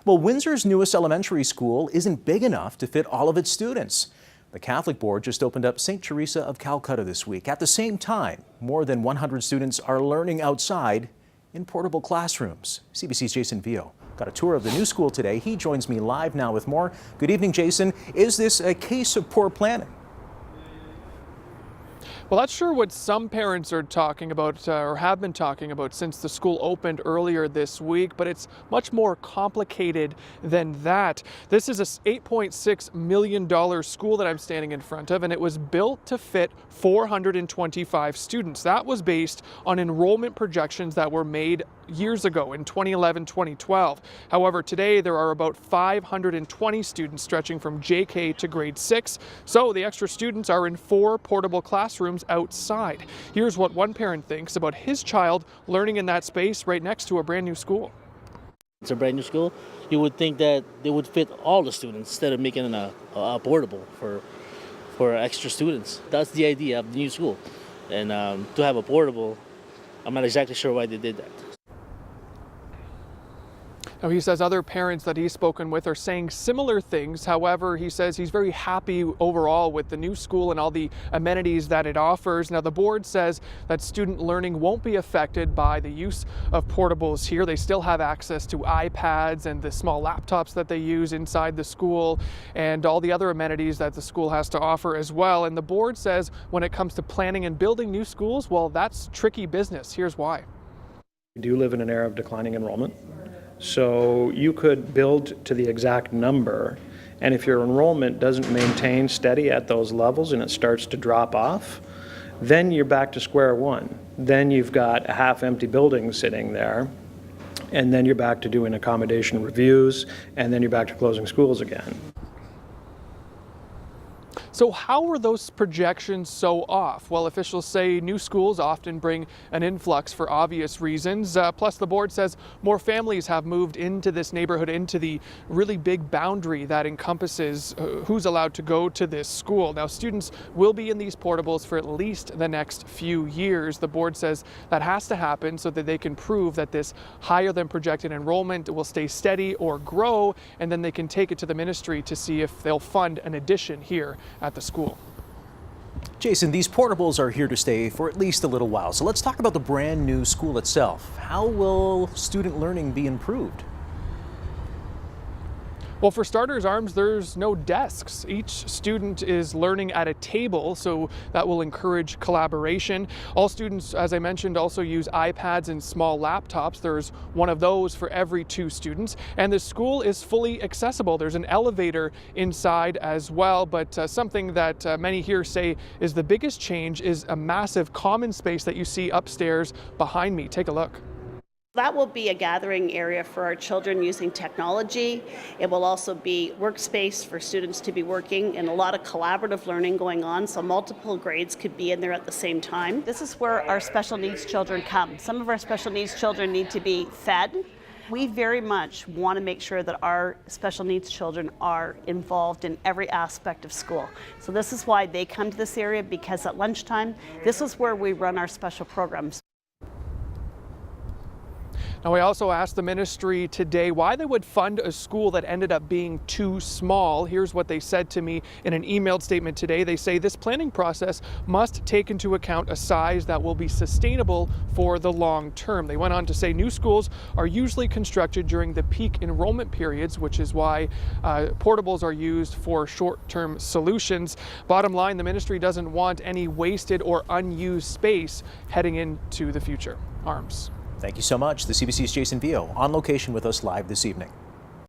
Well, Windsor's newest elementary school isn't big enough to fit all of its students. The Catholic Board just opened up St. Teresa of Calcutta this week. At the same time, more than 100 students are learning outside in portable classrooms. CBC's Jason Viau got a tour of the new school today. He joins me live now with more. Good evening, Jason. Is this a case of poor planning? Well, that's sure what some parents are talking about or have been talking about since the school opened earlier this week, but it's much more complicated than that. This is a $8.6 million school that I'm standing in front of, and it was built to fit 425 students. That was based on enrollment projections that were made years ago in 2011, 2012. However, today there are about 520 students stretching from JK to grade 6. So the extra students are in 4 portable classrooms outside. Here's what one parent thinks about his child learning in that space right next to a brand new school. It's a brand new school. You would think that they would fit all the students instead of making it a portable for extra students. That's the idea of the new school. And to have a portable, I'm not exactly sure why they did that. Now, he says other parents that he's spoken with are saying similar things. However, he says he's very happy overall with the new school and all the amenities that it offers. Now, the board says that student learning won't be affected by the use of portables here. They still have access to iPads and the small laptops that they use inside the school and all the other amenities that the school has to offer as well. And the board says when it comes to planning and building new schools, well, that's tricky business. Here's why. We do live in an era of declining enrollment. So you could build to the exact number, and if your enrollment doesn't maintain steady at those levels and it starts to drop off, then you're back to square one. Then you've got a half-empty building sitting there, and then you're back to doing accommodation reviews, and then you're back to closing schools again. So how are those projections so off? Well, officials say new schools often bring an influx for obvious reasons. Plus, the board says more families have moved into this neighborhood, into the really big boundary that encompasses who's allowed to go to this school. Now, students will be in these portables for at least the next few years. The board says that has to happen so that they can prove that this higher than projected enrollment will stay steady or grow, and then they can take it to the ministry to see if they'll fund an addition here at the school. Jason, these portables are here to stay for at least a little while. So let's talk about the brand new school itself. How will student learning be improved? Well, for starters, Arms, there's no desks. Each student is learning at a table, so that will encourage collaboration. All students, as I mentioned, also use iPads and small laptops. There's one of those for every 2 students. And the school is fully accessible. There's an elevator inside as well, but something that many here say is the biggest change is a massive common space that you see upstairs behind me. Take a look. That will be a gathering area for our children using technology. It will also be workspace for students to be working and a lot of collaborative learning going on, so multiple grades could be in there at the same time. This is where our special needs children come. Some of our special needs children need to be fed. We very much want to make sure that our special needs children are involved in every aspect of school. So this is why they come to this area, because at lunchtime, this is where we run our special programs. Now, we also asked the ministry today why they would fund a school that ended up being too small. Here's what they said to me in an emailed statement today. They say this planning process must take into account a size that will be sustainable for the long term. They went on to say new schools are usually constructed during the peak enrollment periods, which is why portables are used for short-term solutions. Bottom line, the ministry doesn't want any wasted or unused space heading into the future. Arms. Thank you so much. The CBC's Jason Viau on location with us live this evening.